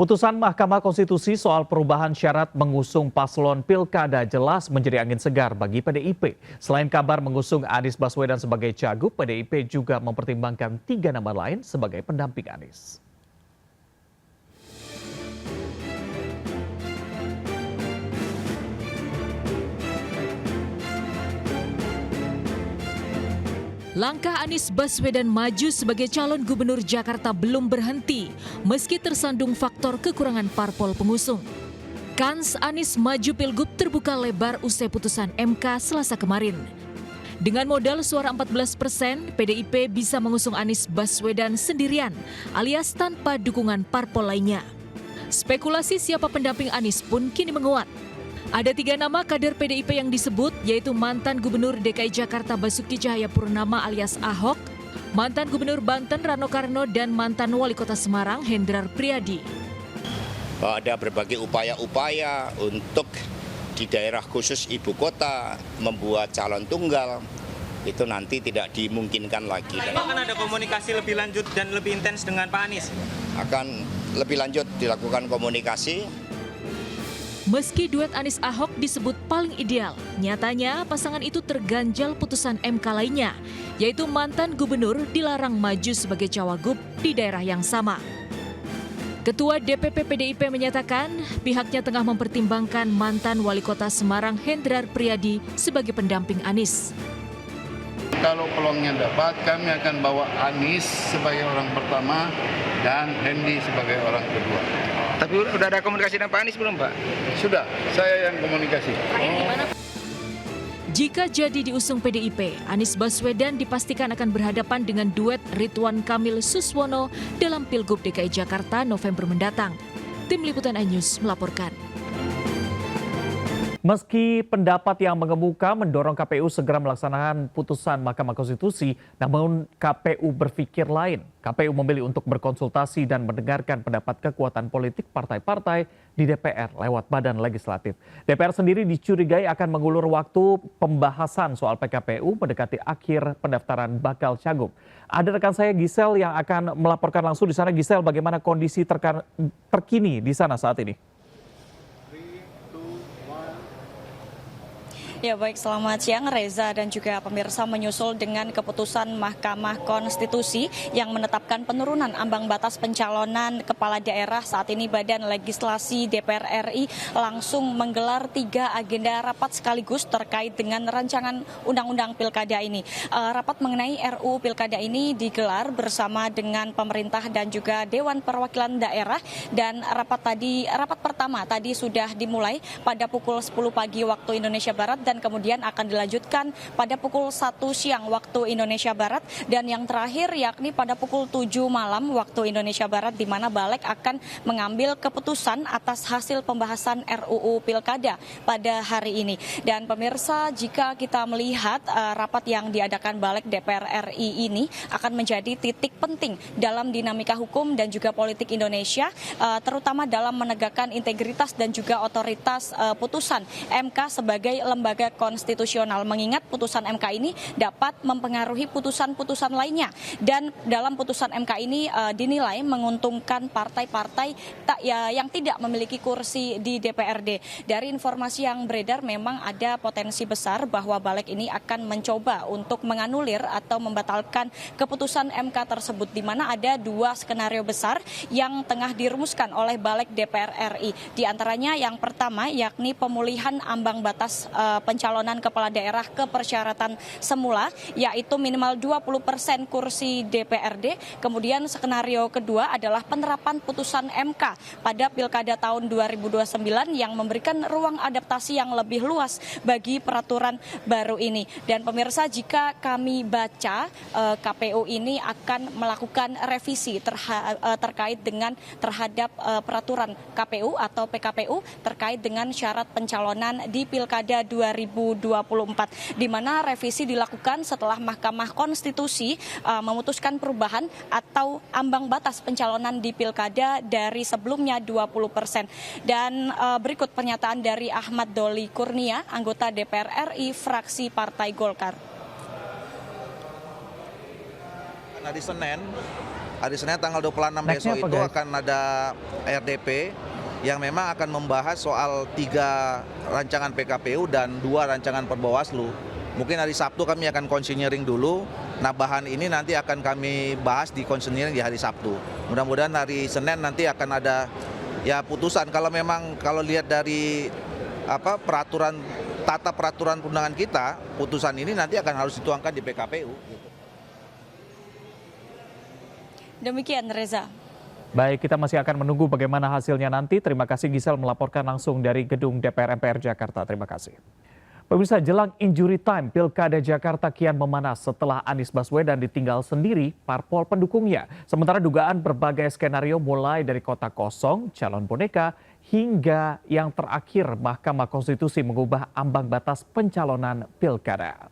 Putusan Mahkamah Konstitusi soal perubahan syarat mengusung paslon pilkada jelas menjadi angin segar bagi PDIP. Selain kabar mengusung Anies Baswedan sebagai cagup, PDIP juga mempertimbangkan 3 nama lain sebagai pendamping Anies. Langkah Anies Baswedan maju sebagai calon gubernur Jakarta belum berhenti, meski tersandung faktor kekurangan parpol pengusung. Kans Anies maju pilgub terbuka lebar usai putusan MK Selasa kemarin. Dengan modal suara 14%, PDIP bisa mengusung Anies Baswedan sendirian, alias tanpa dukungan parpol lainnya. Spekulasi siapa pendamping Anies pun kini menguat. Ada 3 nama kader PDIP yang disebut, yaitu mantan Gubernur DKI Jakarta Basuki Cahayapurnama alias Ahok, mantan Gubernur Banten Rano Karno, dan mantan Wali Kota Semarang Hendrar Priyadi. Ada berbagai upaya-upaya untuk di daerah khusus ibu kota membuat calon tunggal, itu nanti tidak dimungkinkan lagi. Akan ada komunikasi lebih lanjut dan lebih intens dengan Pak Anies? Akan lebih lanjut dilakukan komunikasi. Meski duet Anies Ahok disebut paling ideal, nyatanya pasangan itu terganjal putusan MK lainnya, yaitu mantan gubernur dilarang maju sebagai cawagup di daerah yang sama. Ketua DPP PDIP menyatakan pihaknya tengah mempertimbangkan mantan Wali Kota Semarang Hendrar Priyadi sebagai pendamping Anies. Kalau peluangnya dapat, kami akan bawa Anies sebagai orang pertama dan Hendi sebagai orang kedua. Tapi udah ada komunikasi dengan Pak Anies belum, Pak? Sudah, saya yang komunikasi. Jika jadi diusung PDIP, Anies Baswedan dipastikan akan berhadapan dengan duet Ridwan Kamil Suswono dalam Pilgub DKI Jakarta November mendatang. Tim Liputan iNews melaporkan. Meski pendapat yang mengemuka mendorong KPU segera melaksanakan putusan Mahkamah Konstitusi, namun KPU berpikir lain. KPU memilih untuk berkonsultasi dan mendengarkan pendapat kekuatan politik partai-partai di DPR lewat Badan Legislatif. DPR sendiri dicurigai akan mengulur waktu pembahasan soal PKPU mendekati akhir pendaftaran bakal cagup. Ada rekan saya Gisel yang akan melaporkan langsung di sana. Gisel, bagaimana kondisi terkini di sana saat ini? Ya baik, selamat siang Reza dan juga pemirsa. Menyusul dengan keputusan Mahkamah Konstitusi yang menetapkan penurunan ambang batas pencalonan kepala daerah, saat ini Badan Legislasi DPR RI langsung menggelar 3 agenda rapat sekaligus terkait dengan rancangan undang-undang pilkada ini. Rapat mengenai RUU pilkada ini digelar bersama dengan pemerintah dan juga Dewan Perwakilan Daerah, dan rapat pertama tadi sudah dimulai pada pukul 10 pagi waktu Indonesia Barat dan kemudian akan dilanjutkan pada pukul 1 siang waktu Indonesia Barat, dan yang terakhir yakni pada pukul 7 malam waktu Indonesia Barat, di mana Balek akan mengambil keputusan atas hasil pembahasan RUU Pilkada pada hari ini. Dan pemirsa, jika kita melihat rapat yang diadakan Balek DPR RI ini akan menjadi titik penting dalam dinamika hukum dan juga politik Indonesia, terutama dalam menegakkan integritas dan juga otoritas putusan MK sebagai lembaga konstitusional, mengingat putusan MK ini dapat mempengaruhi putusan-putusan lainnya, dan dalam putusan MK ini dinilai menguntungkan partai-partai yang tidak memiliki kursi di DPRD. Dari informasi yang beredar memang ada potensi besar bahwa Balek ini akan mencoba untuk menganulir atau membatalkan keputusan MK tersebut, di mana ada 2 skenario besar yang tengah dirumuskan oleh Balek DPR RI. Di antaranya yang pertama yakni pemulihan ambang batas pencalonan kepala daerah ke persyaratan semula, yaitu minimal 20% kursi DPRD. Kemudian skenario kedua adalah penerapan putusan MK pada Pilkada tahun 2029 yang memberikan ruang adaptasi yang lebih luas bagi peraturan baru ini. Dan pemirsa, jika kami baca, KPU ini akan melakukan revisi terkait dengan terhadap peraturan KPU atau PKPU terkait dengan syarat pencalonan di Pilkada 2024, di mana revisi dilakukan setelah Mahkamah Konstitusi memutuskan perubahan atau ambang batas pencalonan di Pilkada dari sebelumnya 20%. Dan berikut pernyataan dari Ahmad Doli Kurnia, anggota DPR RI fraksi Partai Golkar. Hari Senin Hari Senin tanggal 26 besok itu akan ada RDP yang memang akan membahas soal 3 rancangan PKPU dan 2 rancangan Perbawaslu. Mungkin hari Sabtu kami akan konsinyering dulu. Nah, bahan ini nanti akan kami bahas di konsinyering di hari Sabtu. Mudah-mudahan hari Senin nanti akan ada ya putusan. Kalau lihat dari tata peraturan perundangan kita, putusan ini nanti akan harus dituangkan di PKPU. Demikian Reza. Baik, kita masih akan menunggu bagaimana hasilnya nanti. Terima kasih Gisel melaporkan langsung dari gedung DPR MPR Jakarta. Terima kasih. Pemirsa, jelang injury time, Pilkada Jakarta kian memanas setelah Anies Baswedan ditinggal sendiri parpol pendukungnya. Sementara dugaan berbagai skenario mulai dari kota kosong, calon boneka, hingga yang terakhir Mahkamah Konstitusi mengubah ambang batas pencalonan Pilkada.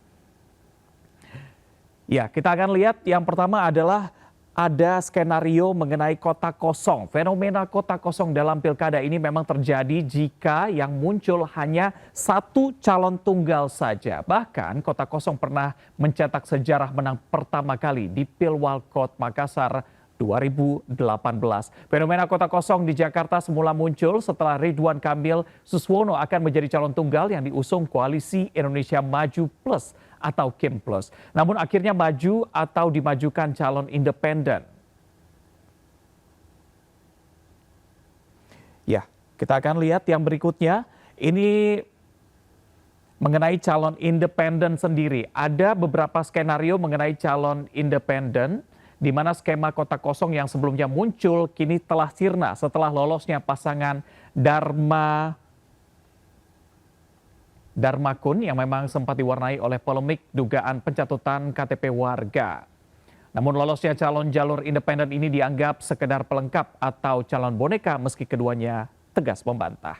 Ya, kita akan lihat yang pertama adalah ada skenario mengenai kota kosong. Fenomena kota kosong dalam pilkada ini memang terjadi jika yang muncul hanya satu calon tunggal saja. Bahkan kota kosong pernah mencetak sejarah menang pertama kali di Pilwalkot Makassar 2018. Fenomena kota kosong di Jakarta semula muncul setelah Ridwan Kamil Suswono akan menjadi calon tunggal yang diusung Koalisi Indonesia Maju Plus atau Kim Plus. Namun akhirnya maju atau dimajukan calon independen. Ya, kita akan lihat yang berikutnya. Ini mengenai calon independen sendiri. Ada beberapa skenario mengenai calon independen, di mana skema kota kosong yang sebelumnya muncul kini telah sirna setelah lolosnya pasangan Darmakun yang memang sempat diwarnai oleh polemik dugaan pencatutan KTP warga. Namun lolosnya calon jalur independen ini dianggap sekedar pelengkap atau calon boneka meski keduanya tegas membantah.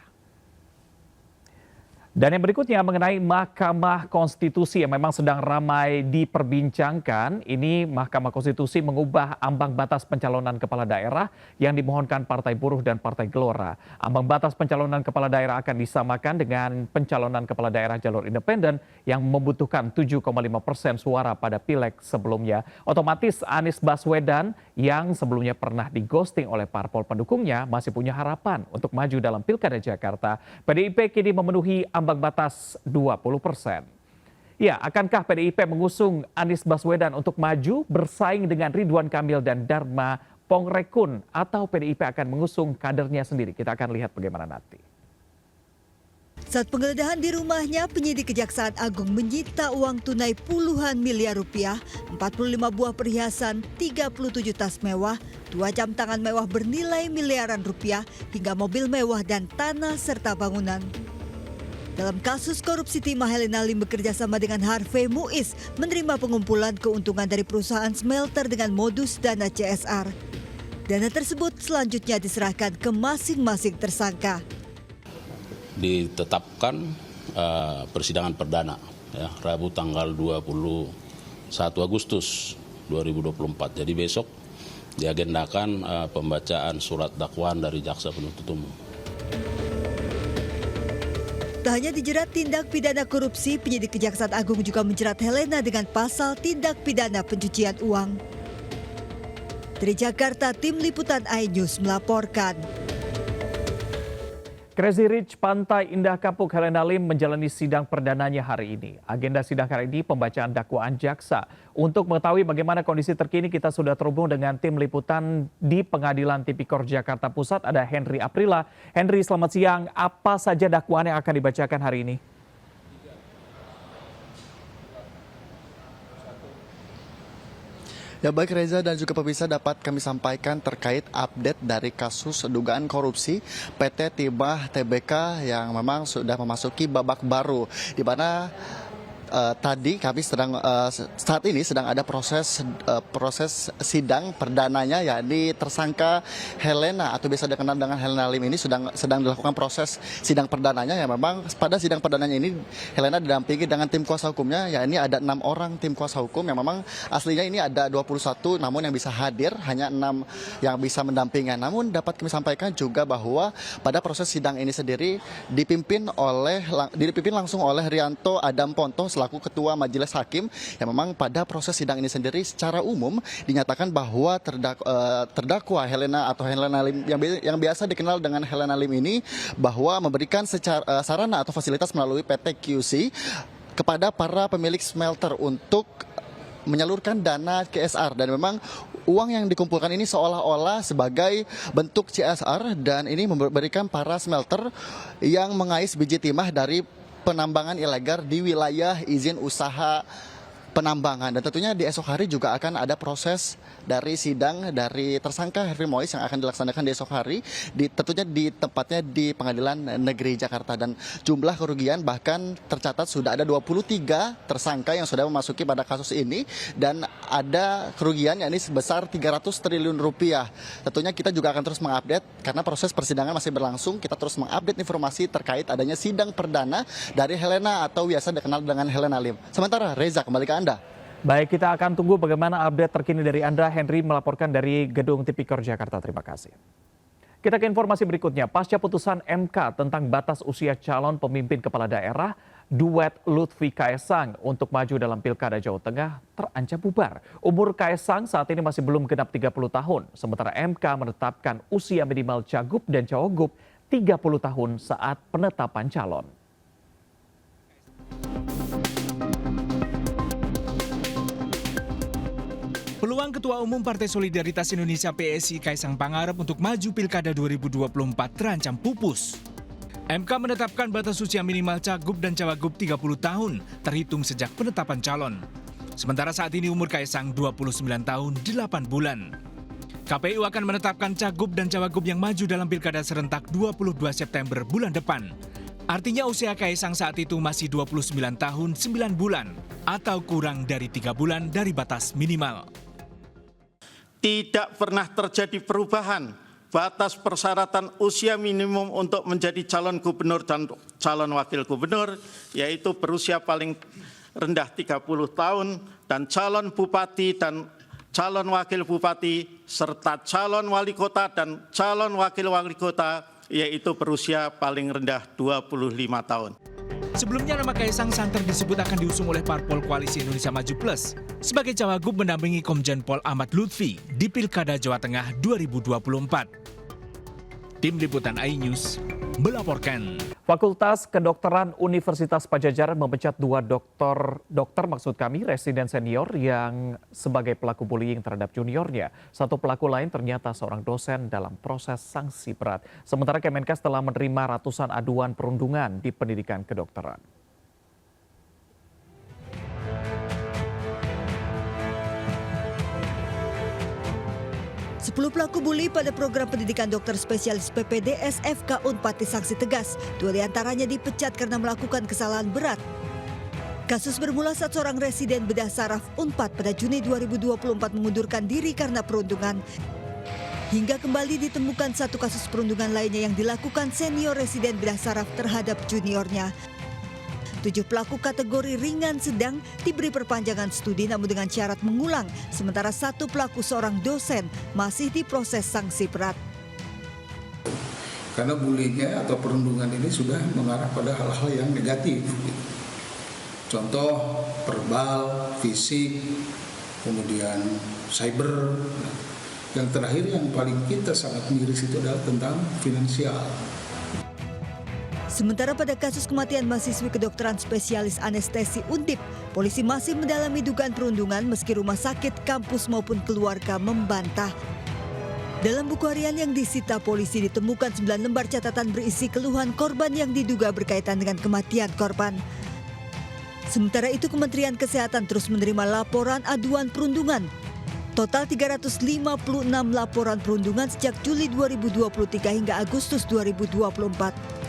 Dan yang berikutnya mengenai Mahkamah Konstitusi yang memang sedang ramai diperbincangkan. Ini Mahkamah Konstitusi mengubah ambang batas pencalonan kepala daerah yang dimohonkan Partai Buruh dan Partai Gelora. Ambang batas pencalonan kepala daerah akan disamakan dengan pencalonan kepala daerah jalur independen yang membutuhkan 7,5% suara pada pileg sebelumnya. Otomatis Anies Baswedan yang sebelumnya pernah di-ghosting oleh parpol pendukungnya masih punya harapan untuk maju dalam Pilkada Jakarta. PDIP kini memenuhi ambang batas 20%. Ya, akankah PDIP mengusung Anies Baswedan untuk maju bersaing dengan Ridwan Kamil dan Dharma Pongrekun, atau PDIP akan mengusung kadernya sendiri? Kita akan lihat bagaimana nanti. Saat penggeledahan di rumahnya, penyidik Kejaksaan Agung menyita uang tunai puluhan miliar rupiah, 45 buah perhiasan, 37 tas mewah, 2 jam tangan mewah bernilai miliaran rupiah, hingga mobil mewah dan tanah serta bangunan. Dalam kasus korupsi, tim Helena Lim bekerja sama dengan Harvey Muiz menerima pengumpulan keuntungan dari perusahaan smelter dengan modus dana CSR. Dana tersebut selanjutnya diserahkan ke masing-masing tersangka. Ditetapkan persidangan perdana ya, Rabu tanggal 21 Agustus 2024. Jadi besok diagendakan pembacaan surat dakwaan dari jaksa penuntut umum. Tak hanya dijerat tindak pidana korupsi, penyidik Kejaksaan Agung juga menjerat Helena dengan pasal tindak pidana pencucian uang. Dari Jakarta, tim liputan iNews melaporkan. Crazy Rich Pantai Indah Kapuk Helena Lim menjalani sidang perdananya hari ini. Agenda sidang hari ini pembacaan dakwaan jaksa. Untuk mengetahui bagaimana kondisi terkini, kita sudah terhubung dengan tim liputan di Pengadilan Tipikor Jakarta Pusat. Ada Henry Aprila. Henry, selamat siang. Apa saja dakwaan yang akan dibacakan hari ini? Ya baik Reza dan juga pemirsa, dapat kami sampaikan terkait update dari kasus dugaan korupsi PT Timah Tbk yang memang sudah memasuki babak baru, di mana tadi kami saat ini sedang ada proses sidang perdananya, yakni tersangka Helena atau biasa dikenal dengan Helena Lim ini sedang dilakukan proses sidang perdananya, yang memang pada sidang perdananya ini Helena didampingi dengan tim kuasa hukumnya, yakni ada 6 orang tim kuasa hukum yang memang aslinya ini ada 21, namun yang bisa hadir hanya 6 yang bisa mendampingi. Namun dapat kami sampaikan juga bahwa pada proses sidang ini sendiri dipimpin langsung oleh Rianto Adam Ponto selaku Ketua Majelis Hakim yang memang pada proses sidang ini sendiri secara umum dinyatakan bahwa terdakwa Helena atau Helena Lim yang biasa dikenal dengan Helena Lim ini bahwa memberikan sarana atau fasilitas melalui PT QC kepada para pemilik smelter untuk menyalurkan dana CSR, dan memang uang yang dikumpulkan ini seolah-olah sebagai bentuk CSR, dan ini memberikan para smelter yang mengais biji timah dari penambangan ilegal di wilayah izin usaha penambangan. Dan tentunya di esok hari juga akan ada proses dari sidang dari tersangka Harvey Mois yang akan dilaksanakan di esok hari, tentunya di tempatnya di Pengadilan Negeri Jakarta. Dan jumlah kerugian bahkan tercatat sudah ada 23 tersangka yang sudah memasuki pada kasus ini, dan ada kerugian yakni sebesar 300 triliun rupiah. Tentunya kita juga akan terus mengupdate karena proses persidangan masih berlangsung. Kita terus mengupdate informasi terkait adanya sidang perdana dari Helena atau biasa dikenal dengan Helena Lim. Sementara Reza, kembali ke Anda. Baik, kita akan tunggu bagaimana update terkini dari Anda. Henry melaporkan dari Gedung Tipikor Jakarta. Terima kasih. Kita ke informasi berikutnya. Pasca putusan MK tentang batas usia calon pemimpin kepala daerah, duet Lutfi Kaesang untuk maju dalam Pilkada Jawa Tengah terancam bubar. Umur Kaesang saat ini masih belum genap 30 tahun. Sementara MK menetapkan usia minimal Cagup dan Cawagup 30 tahun saat penetapan calon. Peluang Ketua Umum Partai Solidaritas Indonesia PSI Kaesang Pangarep untuk maju Pilkada 2024 terancam pupus. MK menetapkan batas usia minimal Cagup dan Cawagup 30 tahun terhitung sejak penetapan calon. Sementara saat ini umur Kaesang 29 tahun 8 bulan. KPU akan menetapkan Cagup dan Cawagup yang maju dalam Pilkada serentak 22 September bulan depan. Artinya usia Kaesang saat itu masih 29 tahun 9 bulan atau kurang dari 3 bulan dari batas minimal. Tidak pernah terjadi perubahan batas persyaratan usia minimum untuk menjadi calon gubernur dan calon wakil gubernur, yaitu berusia paling rendah 30 tahun, dan calon bupati dan calon wakil bupati, serta calon wali kota dan calon wakil wali kota, yaitu berusia paling rendah 25 tahun. Sebelumnya nama Kaesang santer disebut akan diusung oleh Parpol Koalisi Indonesia Maju Plus sebagai Cawagup mendampingi Komjen Pol Ahmad Lutfi di Pilkada Jawa Tengah 2024. Tim Liputan iNews melaporkan. Fakultas Kedokteran Universitas Padjadjaran memecat 2 dokter residen senior yang sebagai pelaku bullying terhadap juniornya. 1 pelaku lain ternyata seorang dosen dalam proses sanksi berat. Sementara Kemenkes telah menerima ratusan aduan perundungan di pendidikan kedokteran. Sepuluh pelaku bully pada program pendidikan dokter spesialis PPD SFK Unpad disangsi tegas. 2 diantaranya dipecat karena melakukan kesalahan berat. Kasus bermula saat seorang residen bedah saraf Unpad pada Juni 2024 mengundurkan diri karena perundungan. Hingga kembali ditemukan 1 kasus perundungan lainnya yang dilakukan senior residen bedah saraf terhadap juniornya. 7 pelaku kategori ringan sedang diberi perpanjangan studi namun dengan syarat mengulang. Sementara 1 pelaku seorang dosen masih diproses sanksi berat. Karena bullyingnya atau perundungan ini sudah mengarah pada hal-hal yang negatif. Contoh verbal, fisik, kemudian cyber. Yang terakhir yang paling kita sangat miris itu adalah tentang finansial. Sementara pada kasus kematian mahasiswi kedokteran spesialis anestesi Undip, polisi masih mendalami dugaan perundungan meski rumah sakit, kampus maupun keluarga membantah. Dalam buku harian yang disita polisi ditemukan 9 lembar catatan berisi keluhan korban yang diduga berkaitan dengan kematian korban. Sementara itu Kementerian Kesehatan terus menerima laporan aduan perundungan. Total 356 laporan perundungan sejak Juli 2023 hingga Agustus 2024.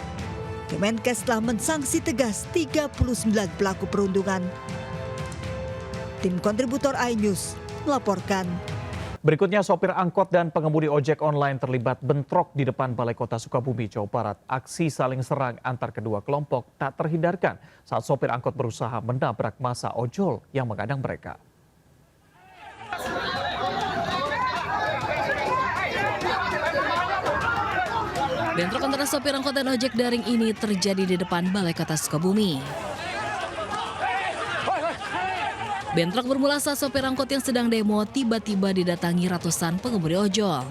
Kemenkes telah mensanksi tegas 39 pelaku perundungan. Tim kontributor iNews melaporkan. Berikutnya, sopir angkot dan pengemudi ojek online terlibat bentrok di depan Balai Kota Sukabumi, Jawa Barat. Aksi saling serang antar kedua kelompok tak terhindarkan saat sopir angkot berusaha menabrak massa ojol yang mengadang mereka. Bentrok antara sopir angkot dan ojek daring ini terjadi di depan Balai Kota Sukabumi. Bentrok bermula saat sopir angkot yang sedang demo tiba-tiba didatangi ratusan pengemudi ojol.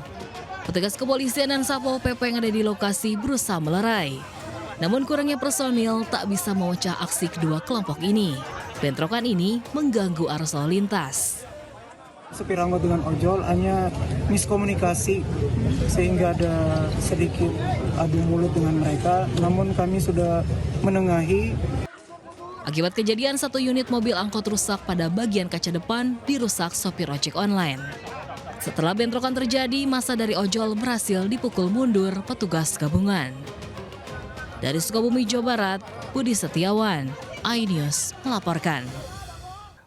Petugas kepolisian dan Satpol PP yang ada di lokasi berusaha melerai. Namun kurangnya personil tak bisa memecah aksi kedua kelompok ini. Bentrokan ini mengganggu arus lalu lintas. Sopir angkot dengan ojol hanya miskomunikasi sehingga ada sedikit adu mulut dengan mereka. Namun kami sudah menengahi. Akibat kejadian, satu unit mobil angkot rusak pada bagian kaca depan dirusak sopir ojek online. Setelah bentrokan terjadi, masa dari ojol berhasil dipukul mundur petugas gabungan. Dari Sukabumi, Jawa Barat, Budi Setiawan, iNews melaporkan.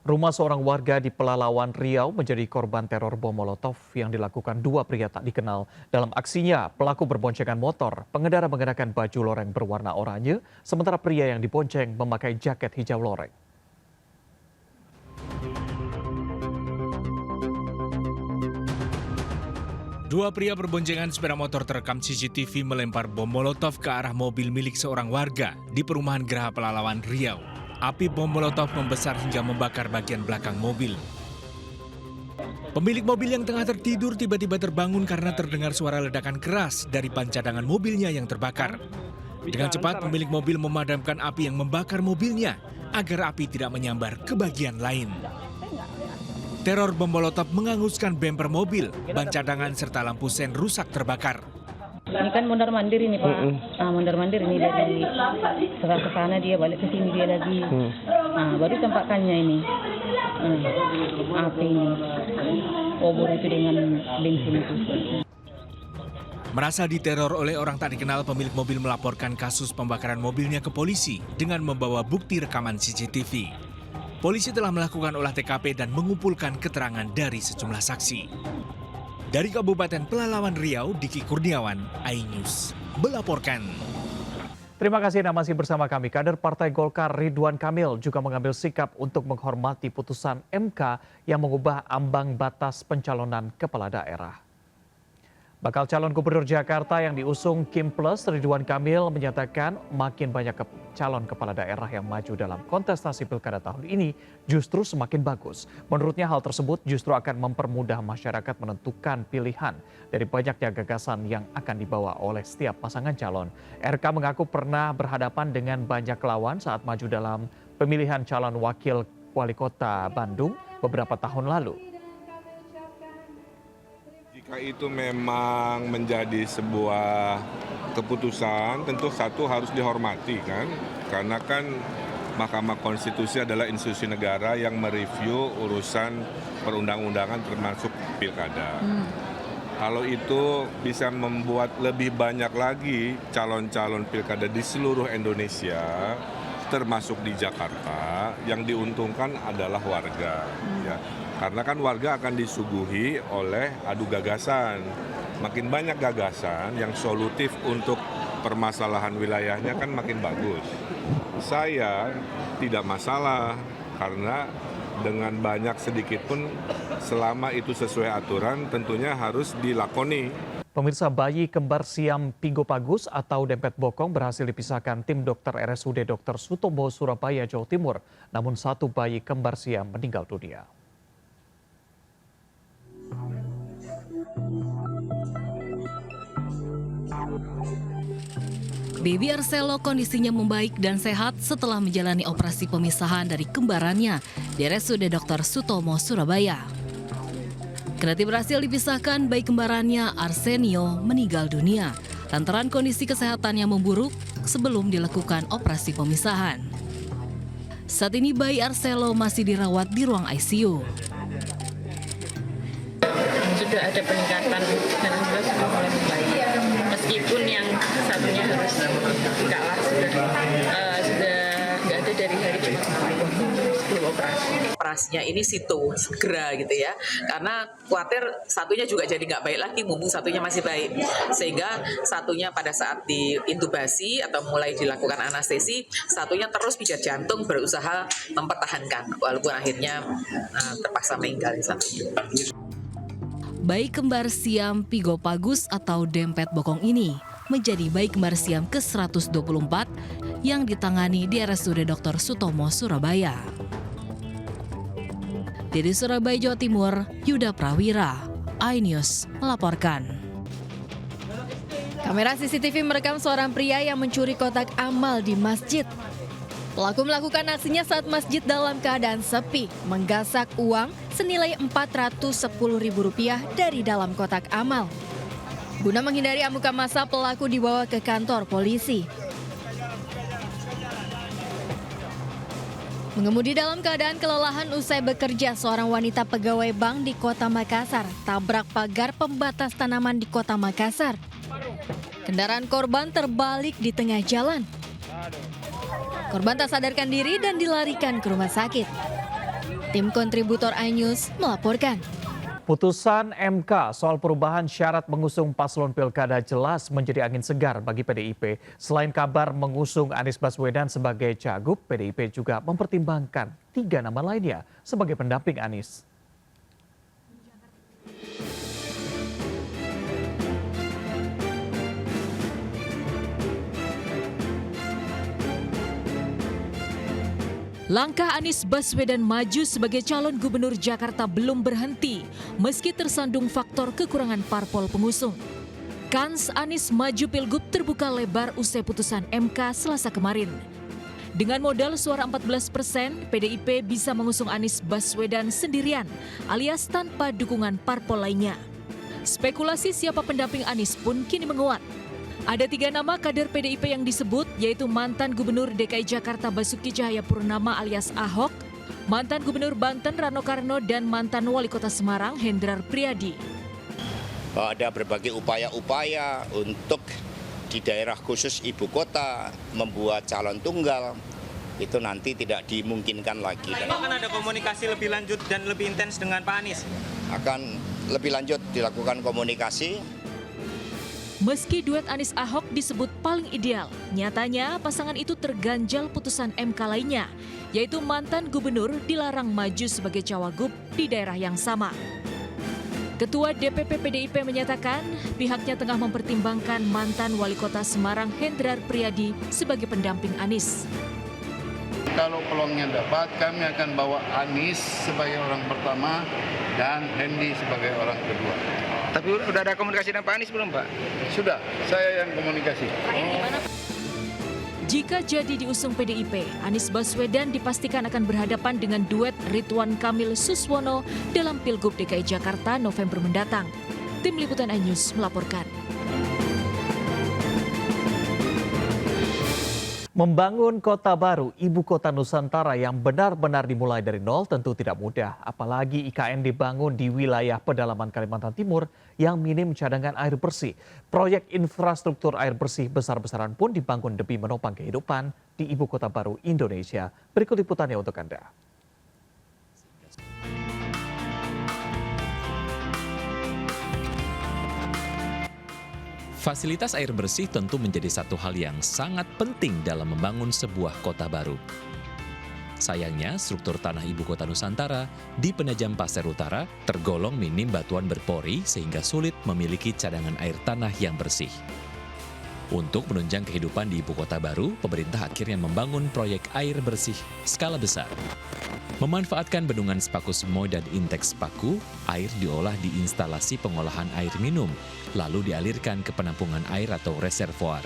Rumah seorang warga di Pelalawan, Riau menjadi korban teror bom Molotov yang dilakukan dua pria tak dikenal. Dalam aksinya, pelaku berboncengan motor, pengendara mengenakan baju loreng berwarna oranye, sementara pria yang dibonceng memakai jaket hijau loreng. Dua pria berboncengan sepeda motor terekam CCTV melempar bom Molotov ke arah mobil milik seorang warga di perumahan Geraha Pelalawan, Riau. Api bom Molotov membesar hingga membakar bagian belakang mobil. Pemilik mobil yang tengah tertidur tiba-tiba terbangun karena terdengar suara ledakan keras dari ban cadangan mobilnya yang terbakar. Dengan cepat pemilik mobil memadamkan api yang membakar mobilnya agar api tidak menyambar ke bagian lain. Teror bom Molotov menghanguskan bemper mobil, ban cadangan serta lampu sen rusak terbakar. Ini kan mondar-mandir ini Pak, mondar-mandir ini dari ke sana dia balik ke sini dia lagi, baru tampakannya ini, api ini, obor itu dengan bensin itu. Merasa diteror oleh orang tak dikenal, pemilik mobil melaporkan kasus pembakaran mobilnya ke polisi dengan membawa bukti rekaman CCTV. Polisi telah melakukan olah TKP dan mengumpulkan keterangan dari sejumlah saksi. Dari Kabupaten Pelalawan, Riau, Diki Kurniawan, iNews melaporkan. Terima kasih Anda masih bersama kami. Kader Partai Golkar Ridwan Kamil juga mengambil sikap untuk menghormati putusan MK yang mengubah ambang batas pencalonan kepala daerah. Bakal calon gubernur Jakarta yang diusung Kim Plus, Ridwan Kamil menyatakan makin banyak calon kepala daerah yang maju dalam kontestasi pilkada tahun ini justru semakin bagus. Menurutnya hal tersebut justru akan mempermudah masyarakat menentukan pilihan dari banyaknya gagasan yang akan dibawa oleh setiap pasangan calon. RK mengaku pernah berhadapan dengan banyak lawan saat maju dalam pemilihan calon wakil wali kota Bandung beberapa tahun lalu. Jika itu memang menjadi sebuah keputusan, tentu satu harus dihormati kan, karena kan Mahkamah Konstitusi adalah institusi negara yang mereview urusan perundang-undangan termasuk pilkada. Kalau itu bisa membuat lebih banyak lagi calon-calon pilkada di seluruh Indonesia, termasuk di Jakarta, yang diuntungkan adalah warga. Ya. Karena kan warga akan disuguhi oleh adu gagasan. Makin banyak gagasan yang solutif untuk permasalahan wilayahnya kan makin bagus. Saya tidak masalah karena dengan banyak sedikit pun selama itu sesuai aturan tentunya harus dilakoni. Pemirsa, bayi kembar siam Pigopagus atau dempet bokong berhasil dipisahkan tim dokter RSUD Dr. Sutomo Surabaya, Jawa Timur. Namun satu bayi kembar siam meninggal dunia. Baby Arcelo kondisinya membaik dan sehat setelah menjalani operasi pemisahan dari kembarannya di RSUD Dr. Sutomo Surabaya. Kendati berhasil dipisahkan, bayi kembarannya Arsenio meninggal dunia lantaran kondisi kesehatannya memburuk sebelum dilakukan operasi pemisahan. Saat ini bayi Arcelo masih dirawat di ruang ICU. Sudah ada peningkatan dan sudah mulai membaik. Meskipun yang satunya harus kalah sudah nggak ada dari hari sebelum operasi. Operasinya ini situ segera gitu ya, karena khawatir satunya juga jadi nggak baik lagi, mumpung satunya masih baik, sehingga satunya pada saat diintubasi atau mulai dilakukan anestesi, satunya terus pijat jantung berusaha mempertahankan walaupun akhirnya terpaksa meninggal satunya. Bayi kembar siam Pigopagus atau dempet bokong ini menjadi bayi kembar siam ke-124 yang ditangani di RSUD Dr. Sutomo Surabaya. Dari Surabaya, Jawa Timur, Yuda Prawira, iNews melaporkan. Kamera CCTV merekam seorang pria yang mencuri kotak amal di masjid. Pelaku melakukan aksinya saat masjid dalam keadaan sepi, menggasak uang senilai Rp410.000 dari dalam kotak amal. Guna menghindari amukan massa, pelaku dibawa ke kantor polisi. Mengemudi dalam keadaan kelelahan usai bekerja, seorang wanita pegawai bank di Kota Makassar tabrak pagar pembatas tanaman di Kota Makassar. Kendaraan korban terbalik di tengah jalan. Korban tak sadarkan diri dan dilarikan ke rumah sakit. Tim kontributor iNews melaporkan. Putusan MK soal perubahan syarat mengusung paslon pilkada jelas menjadi angin segar bagi PDIP. Selain kabar mengusung Anies Baswedan sebagai cagup, PDIP juga mempertimbangkan 3 nama lainnya sebagai pendamping Anies. Langkah Anies Baswedan maju sebagai calon gubernur Jakarta belum berhenti, meski tersandung faktor kekurangan parpol pengusung. Kans Anies maju Pilgub terbuka lebar usai putusan MK Selasa kemarin. Dengan modal suara 14%, PDIP bisa mengusung Anies Baswedan sendirian, alias tanpa dukungan parpol lainnya. Spekulasi siapa pendamping Anies pun kini menguat. Ada 3 nama kader PDIP yang disebut, yaitu mantan Gubernur DKI Jakarta Basuki Cahayapurnama alias Ahok, mantan Gubernur Banten Rano Karno, dan mantan Wali Kota Semarang Hendrar Priyadi. Ada berbagai upaya-upaya untuk di daerah khusus ibu kota membuat calon tunggal, itu nanti tidak dimungkinkan lagi. Akan ada komunikasi lebih lanjut dan lebih intens dengan Pak Anies? Akan lebih lanjut dilakukan komunikasi. Meski duet Anies Ahok disebut paling ideal, nyatanya pasangan itu terganjal putusan MK lainnya, yaitu mantan gubernur dilarang maju sebagai cawagup di daerah yang sama. Ketua DPP PDIP menyatakan pihaknya tengah mempertimbangkan mantan Wali Kota Semarang Hendrar Priyadi sebagai pendamping Anies. Kalau peluangnya dapat, kami akan bawa Anies sebagai orang pertama dan Hendi sebagai orang kedua. Tapi udah ada komunikasi dengan Pak Anies belum, Pak? Sudah, saya yang komunikasi. Jika jadi diusung PDIP, Anies Baswedan dipastikan akan berhadapan dengan duet Ridwan Kamil Suswono dalam Pilgub DKI Jakarta November mendatang. Tim Liputan iNews melaporkan. Membangun kota baru, ibu kota Nusantara yang benar-benar dimulai dari nol tentu tidak mudah. Apalagi IKN dibangun di wilayah pedalaman Kalimantan Timur yang minim cadangan air bersih. Proyek infrastruktur air bersih besar-besaran pun dibangun demi menopang kehidupan di ibu kota baru Indonesia. Berikut liputannya untuk Anda. Fasilitas air bersih tentu menjadi satu hal yang sangat penting dalam membangun sebuah kota baru. Sayangnya, struktur tanah ibu kota Nusantara di Penajam Pasir Utara tergolong minim batuan berpori sehingga sulit memiliki cadangan air tanah yang bersih. Untuk menunjang kehidupan di ibu kota baru, pemerintah akhirnya membangun proyek air bersih skala besar. Memanfaatkan bendungan Sepaku Semoy dan Inteks Sepaku, air diolah di instalasi pengolahan air minum, lalu dialirkan ke penampungan air atau reservoir.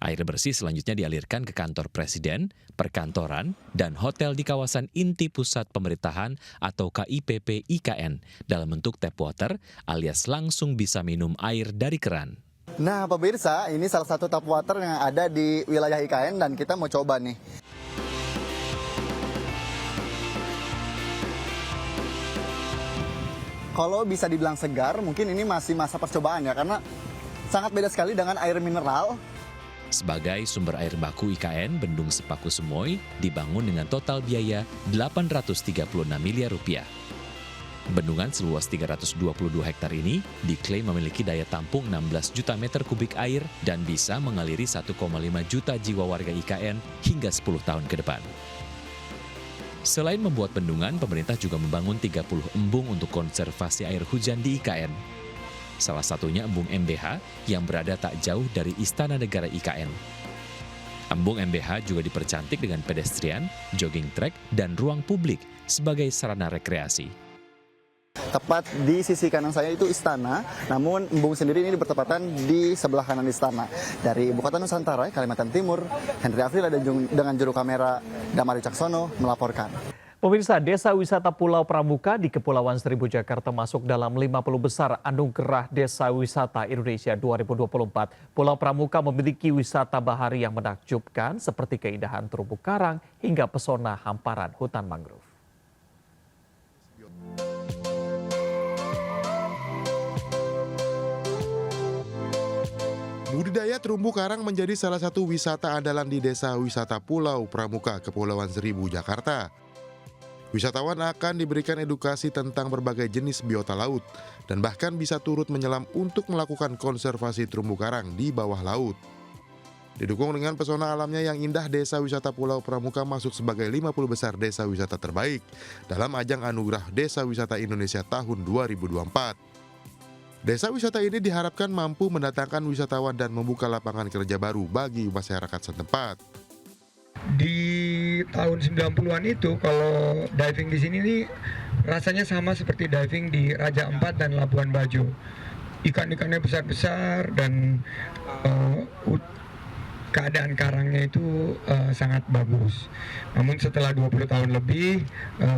Air bersih selanjutnya dialirkan ke kantor presiden, perkantoran, dan hotel di kawasan inti pusat pemerintahan atau KIPP IKN dalam bentuk tap water alias langsung bisa minum air dari keran. Nah pemirsa, ini salah satu tap water yang ada di wilayah IKN dan kita mau coba nih. Kalau bisa dibilang segar, mungkin ini masih masa percobaan ya, karena sangat beda sekali dengan air mineral. Sebagai sumber air baku IKN, Bendung Sepaku Semoy dibangun dengan total biaya Rp836 miliar. Bendungan seluas 322 hektar ini diklaim memiliki daya tampung 16 juta meter kubik air dan bisa mengaliri 1,5 juta jiwa warga IKN hingga 10 tahun ke depan. Selain membuat bendungan, pemerintah juga membangun 30 embung untuk konservasi air hujan di IKN. Salah satunya embung MBH yang berada tak jauh dari Istana Negara IKN. Embung MBH juga dipercantik dengan pedestrian, jogging track, dan ruang publik sebagai sarana rekreasi. Tepat di sisi kanan saya itu istana, namun embung sendiri ini bertepatan di sebelah kanan istana. Dari Ibu Kota Nusantara, Kalimantan Timur, Henry Afrila dengan juru kamera Damar Wicaksono melaporkan. Pemirsa, Desa Wisata Pulau Pramuka di Kepulauan Seribu Jakarta masuk dalam 50 besar Anugerah Desa Wisata Indonesia 2024. Pulau Pramuka memiliki wisata bahari yang menakjubkan seperti keindahan terumbu karang hingga pesona hamparan hutan mangrove. Budidaya terumbu karang menjadi salah satu wisata andalan di Desa Wisata Pulau Pramuka, Kepulauan Seribu, Jakarta. Wisatawan akan diberikan edukasi tentang berbagai jenis biota laut dan bahkan bisa turut menyelam untuk melakukan konservasi terumbu karang di bawah laut. Didukung dengan pesona alamnya yang indah, Desa Wisata Pulau Pramuka masuk sebagai 50 besar desa wisata terbaik dalam ajang Anugerah Desa Wisata Indonesia tahun 2024. Desa wisata ini diharapkan mampu mendatangkan wisatawan dan membuka lapangan kerja baru bagi masyarakat setempat. Di tahun 90-an itu kalau diving di sini nih rasanya sama seperti diving di Raja Ampat dan Labuan Bajo. Ikan-ikannya besar-besar dan keadaan karangnya itu sangat bagus. Namun setelah 20 tahun lebih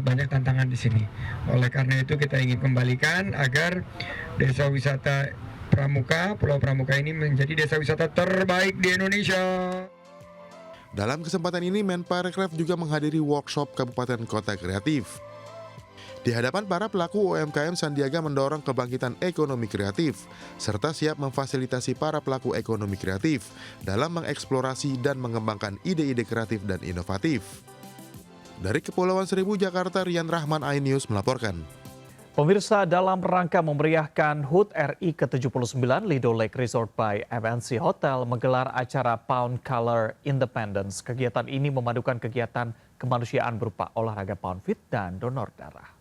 banyak tantangan di sini. Oleh karena itu kita ingin kembalikan agar Desa Wisata Pramuka, Pulau Pramuka ini menjadi desa wisata terbaik di Indonesia. Dalam kesempatan ini, Menparekraf juga menghadiri workshop Kabupaten Kota Kreatif. Di hadapan para pelaku UMKM, Sandiaga mendorong kebangkitan ekonomi kreatif, serta siap memfasilitasi para pelaku ekonomi kreatif dalam mengeksplorasi dan mengembangkan ide-ide kreatif dan inovatif. Dari Kepulauan Seribu, Jakarta, Rian Rahman, iNews melaporkan. Pemirsa, dalam rangka memeriahkan HUT RI ke-79, Lido Lake Resort by MNC Hotel menggelar acara Pound Color Independence. Kegiatan ini memadukan kegiatan kemanusiaan berupa olahraga pound feet dan donor darah.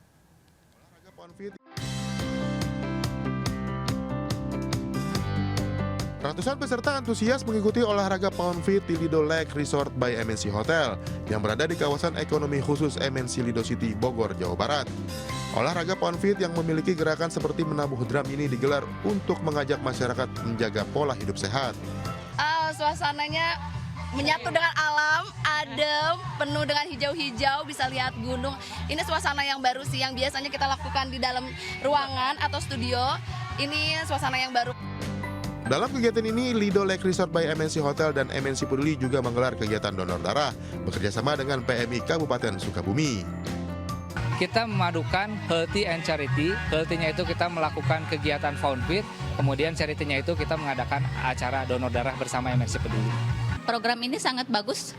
Ratusan peserta antusias mengikuti olahraga pound feet di Lido Lake Resort by MNC Hotel yang berada di kawasan ekonomi khusus MNC Lido City, Bogor, Jawa Barat. Olahraga pound feet yang memiliki gerakan seperti menabuh drum ini digelar untuk mengajak masyarakat menjaga pola hidup sehat. Suasananya menyatu dengan alam, adem, penuh dengan hijau-hijau, bisa lihat gunung. Ini suasana yang baru sih, yang biasanya kita lakukan di dalam ruangan atau studio. Ini suasana yang baru. Dalam kegiatan ini, Lido Lake Resort by MNC Hotel dan MNC Peduli juga menggelar kegiatan donor darah bekerjasama dengan PMI Kabupaten Sukabumi. Kita memadukan healthy and charity. Healthy-nya itu kita melakukan kegiatan pound feet, kemudian charity-nya itu kita mengadakan acara donor darah bersama MNC Peduli. Program ini sangat bagus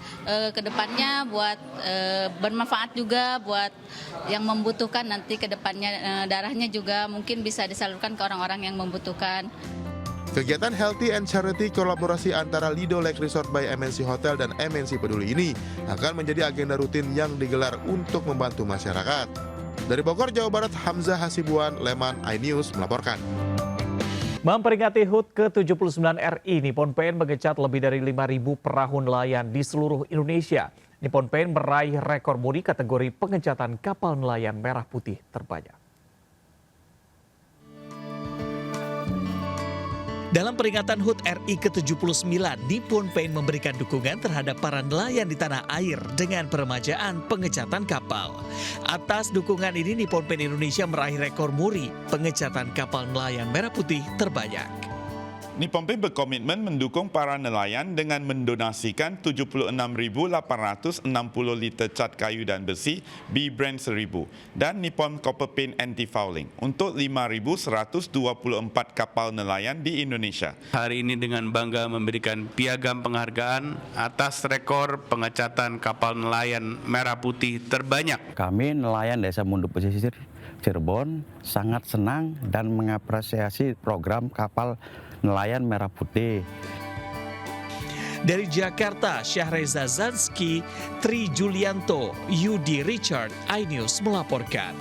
ke depannya buat bermanfaat juga buat yang membutuhkan nanti ke depannya, darahnya juga mungkin bisa disalurkan ke orang-orang yang membutuhkan. Kegiatan Healthy and Charity kolaborasi antara Lido Lake Resort by MNC Hotel dan MNC Peduli ini akan menjadi agenda rutin yang digelar untuk membantu masyarakat. Dari Bogor, Jawa Barat, Hamzah Hasibuan, Leman, iNews melaporkan. Memperingati HUT ke-79 RI, Nippon Paint mengecat lebih dari 5.000 perahu nelayan di seluruh Indonesia. Nippon Paint meraih rekor muri kategori pengecatan kapal nelayan merah putih terbanyak. Dalam peringatan HUT RI ke-79, Nippon Paint memberikan dukungan terhadap para nelayan di tanah air dengan peremajaan pengecatan kapal. Atas dukungan ini, Nippon Paint Indonesia meraih rekor muri pengecatan kapal nelayan merah putih terbanyak. Nippon Paint berkomitmen mendukung para nelayan dengan mendonasikan 76.860 liter cat kayu dan besi B-Brand 1000 dan Nippon Copper Paint Anti-Fouling untuk 5.124 kapal nelayan di Indonesia. Hari ini dengan bangga memberikan piagam penghargaan atas rekor pengecatan kapal nelayan merah putih terbanyak. Kami nelayan Desa Munduk Pesisir Cirebon sangat senang dan mengapresiasi program kapal nelayan merah putih. Dari Jakarta, Syahreza Zanski, Tri Julianto, Yudi Richard, iNews melaporkan.